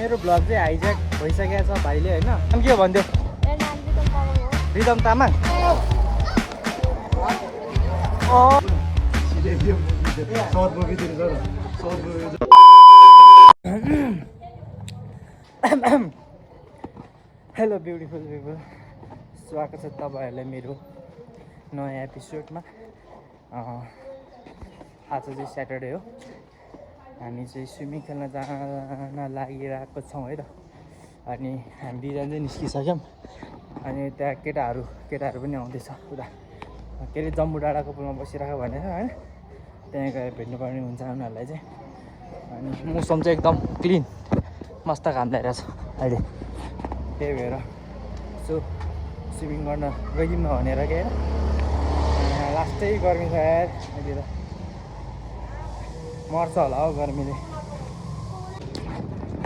मेरो भ्लग चाहिँ हाइज्याक भइसकेको छ भाइले होइन। नाम के हो भन्थ्यो? Rhythm Tamang. Hello beautiful people, स्वागत छ तपाईँहरूलाई मेरो नयाँ एपिसोडमा। आज चाहिँ स्याटरडे हो, हामी चाहिँ स्विमिङ खेल्न जान लागिरहेको छौँ है त। अनि हामी बिहान चाहिँ निस्किसक्यौँ। अनि त्यहाँ केटाहरू पनि आउँदैछ उता के अरे जम्बू डाँडाको पुलमा बसिरहेको भनेर होइन। त्यहाँ गएर भेट्नुपर्ने हुन्छ उनीहरूलाई चाहिँ। अनि मौसम चाहिँ एकदम क्लिन मस्त घाम लागिरहेछ अहिले, त्यही भएर सो स्विमिङ गर्न गइदिउँ भनेर के लास्टै गर्मी छ यार, अहिले त मर्छ होला हौ गर्मीले।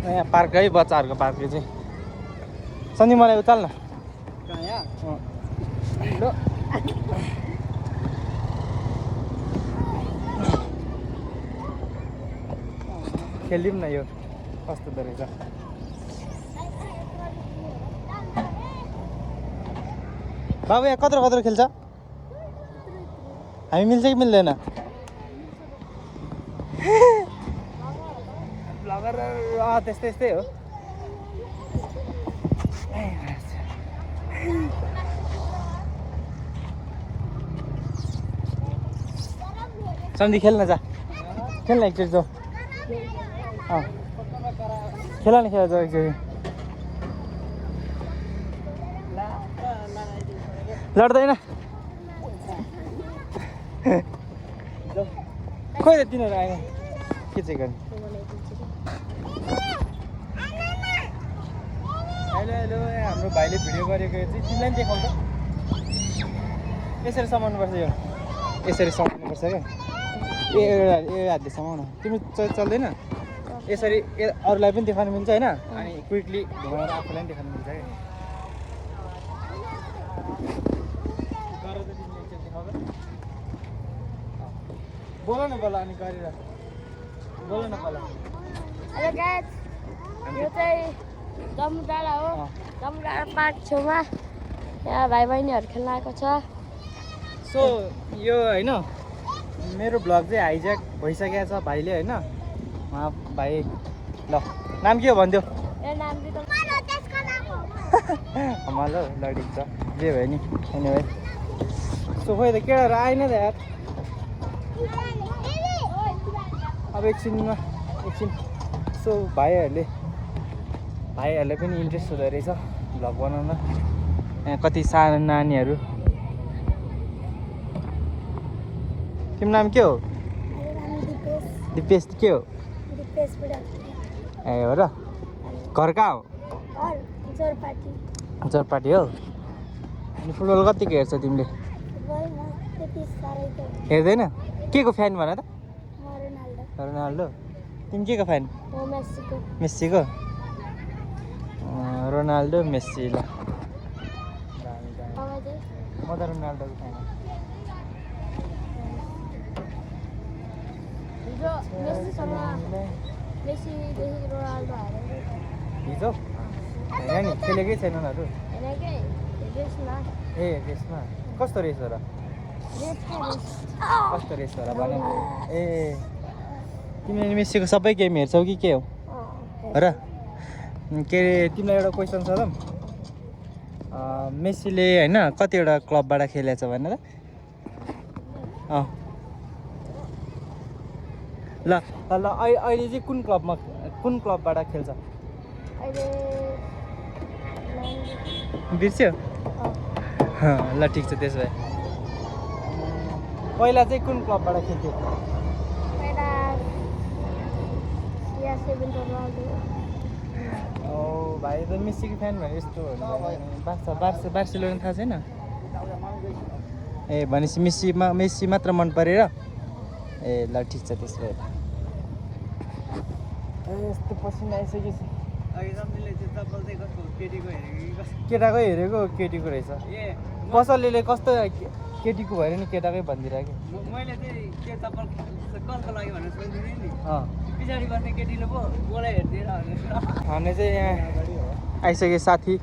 यहाँ पार्क है, बच्चाहरूको पार्क चाहिँ। सन्धि मलाई उचाल न खेलिदिउँ न, यो कस्तो हुँदो रहेछ। बाबु यहाँ कत्रो खेल्छ? हामी मिल्छ कि मिल्दैन? ब्लगर त्यस्तै हो। सन्धि खेल्न जा, खेल्न एकचोटि जाऊ। खेल न, खेल जाऊ एकचोटि। लड्दैन खोइ त तिनीहरू आएन, के चाहिँ गर्ने। हेलो हाम्रो भाइले भिडियो गरेको चाहिँ तिमीलाई पनि देखाउँछ। यसरी समाउनुपर्छ, यो यसरी समाउनुपर्छ क्या। ए हातले समाउन तिमी चल्दैन यसरी। अरूलाई पनि देखाउनु मिल्छ होइन, अनि क्विकली घुमाएर आफूलाई पनि देखाउनु मिल्छ क्या। बोल न अनि गरेर बोल न पहिला। हेलो गाइस, यो चाहिँ जम्बू डाँडा हो। जम्बू डाँडा पार्क छेउमा यहाँ भाइ बहिनीहरू खेल्न आएको छ। सो यो होइन मेरो भ्लग चाहिँ हाइज्याक भइसकेको छ भाइले होइन। उहाँ भाइ ल नाम के हो भन्थ्यो? हमालो लडिन्छ जे भयो नि। एनिवे सो खोइ त केटाहरू आएन त यार। अब एकछिन सो भाइहरूले पनि इन्ट्रेस्ट हुँदो रहेछ भ्लग बनाउन। यहाँ कति सानो नानीहरू। तिम्रो नाम के हो? दिपेश के हो? ए हो र। घर कहाँ हो? जोरपाटी हो। अनि फुटबल कतिको हेर्छ तिमीले? हेर्दैन? के को फ्यान भन त? रोनाल्डो। तिमी के को फ्यान? मेस्सीको। रोनाल्डो मेस्सी ल। म त रोनाल्डोको फ्यान हो। हिजो होइन नि, खेलेकै छैन उनीहरू। ए रेसमा कस्तो रेस हो र? कस्तो रेस हो र भन। ए तिमीले मेस्सीको सबै गेम हेर्छौ कि के हो र? के अरे तिमीलाई एउटा क्वेसन छ त। मेस्सीले होइन कतिवटा क्लबबाट खेलेको छ भनेर? ल अहिले चाहिँ कुन क्लबबाट खेल्छ? बिर्स्यो? ल ठिक छ त्यसो भए। पहिला चाहिँ कुन क्लबबाट खेल्थ्यो? भाइ त मेस्सीको फ्यान भने यस्तो बार्सिलोना थाहा छैन? ए भनेपछि मेस्सी मात्र मन परेर? ए ल ठिक छ त्यसो भए। यस्तो पसिना आइसकेपछि केटाकै हेरेको केटीको रहेछ पसलेले कस्तो केटीको भएर नि केटाकै भनिदिरहेको मैले चाहिँ के चप्पल कसको लागि भनेर सोधिदिएँ नि पछाडि बस्ने केटीले पो बोलाइ हेरिदिएर हामी चाहिँ यहाँ आइसके साथी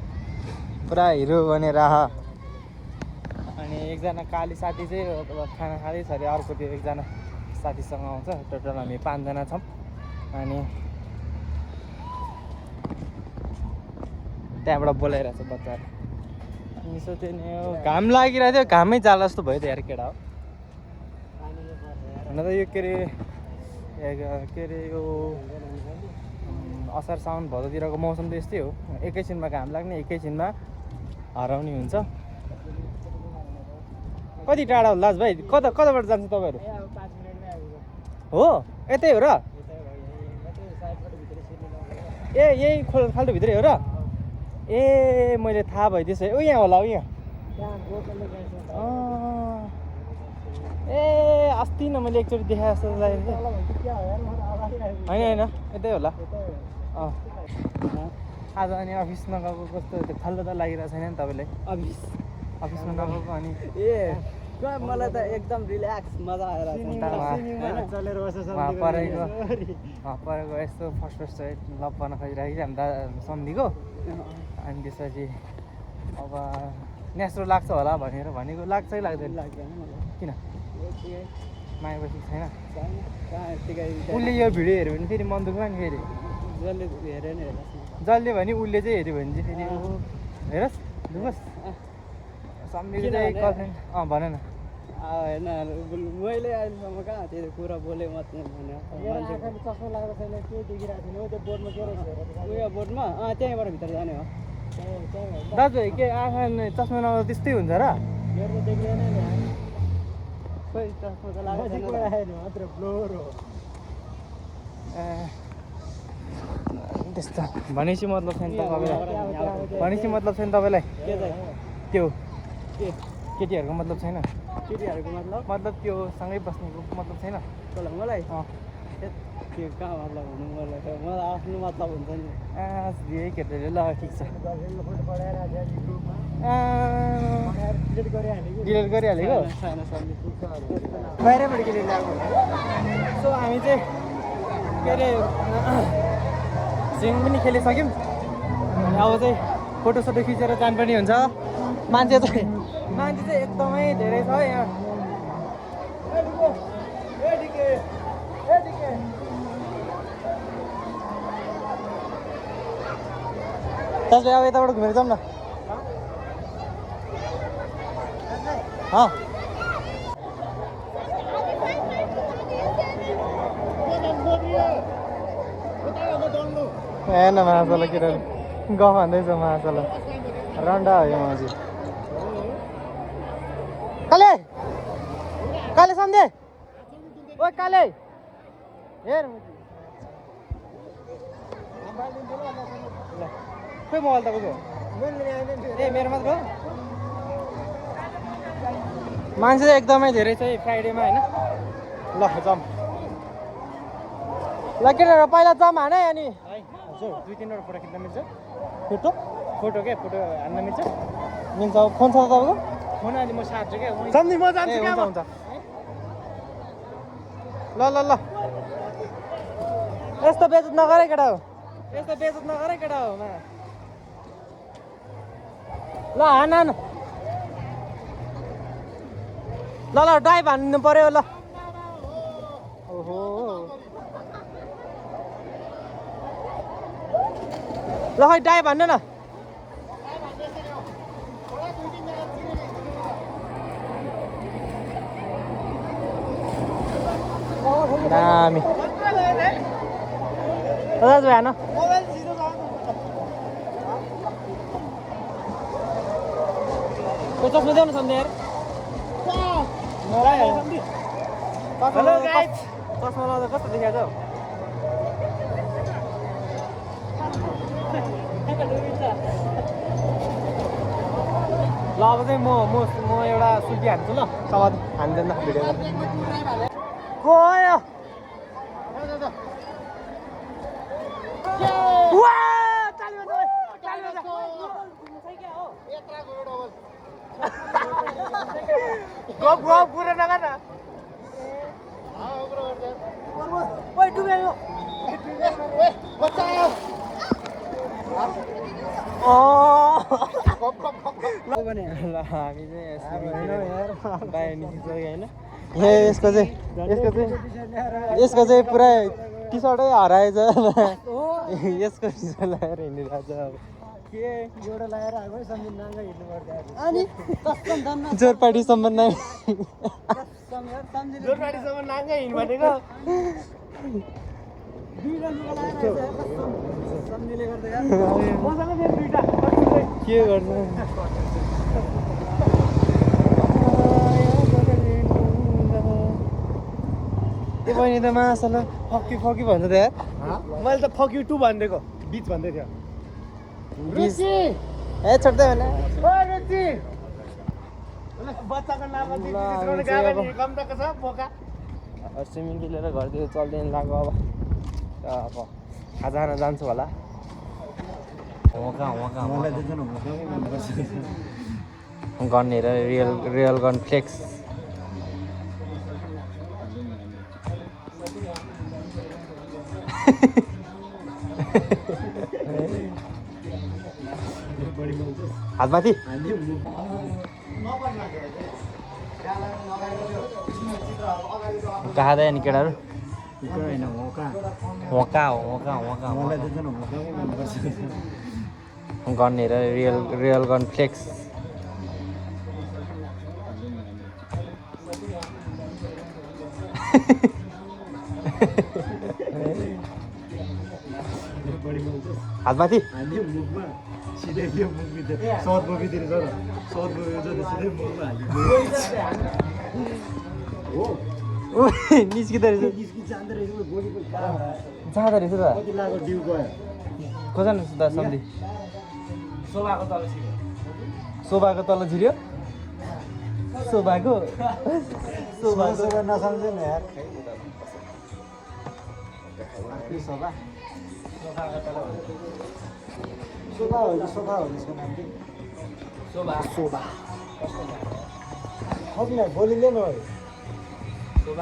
पुरा हिरो बनेर अनि एकजना काली साथी चाहिँ खाना खाँदैछ अरे अर्को त्यो एकजना साथीसँग आउँछ टोटल हामी 5 जना छौँ अनि त्यहाँबाट बोलाइरहेको छ बच्चाहरू अनि सो त्यो नि घाम लागिरहेको थियो घामै जाला जस्तो भयो त यार केटा हो हुन त यो के अरे यो असार साउन भदौतिरको मौसम त यस्तै हो एकैछिनमा घाम लाग्ने एकैछिनमा हराउने हुन्छ कति टाढा हो लाज भाइ कताबाट जान्छ तपाईँहरू हो यतै हो र ए यही खाल्टोभित्रै हो र ए मैले थाहा भइदिएछ ओ यहाँ होला हो यहाँ ए अस्ति न मैले एकचोटि देखाएँ जस्तो लागेको थियो होइन यतै होला आज अनि अफिस नगएको कस्तो त्यो फाल्टो त लागिरहेको छैन नि तपाईँलाई अफिसमा नगएको अनि ए मलाई त एकदम रिल्याक्स मजा आएर परेको यस्तो फर्स्ट लभ गर्न खोजिरहेको हामी सम्धिको अनि त्यसपछि अब नेचुरल लाग्छ होला भनेको लाग्छै लाग्दैन किन माया बसेको छैन उसले यो भिडियो हेऱ्यो भने फेरि मन दुख्ला नि फेरि जसले भने उसले चाहिँ हेऱ्यो भने चाहिँ फेरि हेरोस् दुखोस् सम्धिको चाहिँ गर्लफ्रेन्ड भन न होइन मैले अहिलेसम्म कहाँ त्यो कुरा बोलेँ मात्रै भने चस्मा लाग्दा छैन के देखिरहेको थिएन त्यो बोर्डमा के रहेछ उयो बोर्डमा त्यहीँबाट भित्र जाने हो दाजु के आँखा चस्मा नलाउँदा त्यस्तै हुन्छ र मेरो त देख्दैन नि खोइ चस्मा त लाग्दैन मात्र ब्लोर हो त्यस्तो भनेपछि मतलब छैन तपाईँलाई भनेपछि मतलब छैन तपाईँलाई के चाहिँ त्यो के केटीहरूको मतलब छैन केटीहरूको मतलब त्यो सँगै बस्नेको मतलब छैन मलाई त्यो कहाँ मतलब हुनु मलाई आफ्नो मतलब हुन्छ नि यही केटीले ल ठिक छ डिलिट गरिहालेको बाहिरबाट डिलिट लाग्यो सो हामी चाहिँ के अरे स्विङ पनि खेलिसक्यौँ अनि अब चाहिँ फोटोसोटो खिचेर जानुपर्ने हुन्छ मान्छे चाहिँ एकदमै धेरै छ यहाँ दाजु अब यताबाट घुमेर जाऊँ न हेर्न महासाला केटाले गफ हान्दैछ महासाला रन्डा हो यो मान्छे काले सम्झे ओ काले हेर खोइ मोबाइल तपाईँको ए मेरो मात्र हो मान्छे चाहिँ एकदमै धेरै छ फ्राइडेमा होइन ल जाऊँ ल केटाहरू पहिला जाऊँ हाने अनि हजुर 2-3 वटा फोटो खिच्न मिल्छ फोटो हान्न मिल्छ फोन छ तपाईँको फोन अहिले म साट्छु क्या सम्झि म जान्छु क्या हुन्छ ल यस्तो बेइज्जत नगरे केटा हो ल हान ल ड्राइभ हान्नु पर्यो ल ओहो ल खै ड्राइभ हान्नु न दामी दाजु हान चस्मा देऊ न सम्झे यार चस्मा लाउँदा कस्तो देखाएको छ ल अब चाहिँ म एउटा सुल्टी हान्छु ल तपाईँ हान्दैन भिडियो गयो गफ गफ कुरा नगर न ओइ डुब्यो बचायो ल हामी चाहिँ बाहिर निस्किसक्यो होइन यसको चाहिँ पुरा टी सर्टै हराएछ यसको टी सर्ट लगाएर हिँडिरहेको छ अब के एउटा लगाएर आगो सम्झिन नाङ्गा हिँड्नु पर्छ अनि कस्तो धन्न जोरपाटीसम्म सम्झिन जोरपाटीसम्म नाङ्गा हिँड भनेको दुईटा लुगा लगाएर सम्झिले गर्दा यार मसँग फेरि दुईटा के गर्नु त्यो बहिनी त मासला फकी फकी भन्छ त यार मैले त फक यु टु भनिदिएको बिच भन्दै थियो रुचि ए छोड्दै भने ओ रुचि बच्चाको नाममा दिदी गाबा नि कम त छ बोका स्विमिङ खेलेर घरतिर चल्दैन लाग्यो अब अब खाजा खान जान्छु होला गन हेरेर रियल गन फ्लेक्स हातमाथि कहाँ नि केटाहरू गन हेरेर रियल गन फ्लेक्स हातमाथि निस्किँदो रहेछ जाँदो रहेछ त कजना दा सम्झि शोभाको तल छिर्यो शोभाको नसम्झेन यार शोभा हो यसको नाम के शोभा भोलि ल्याउनु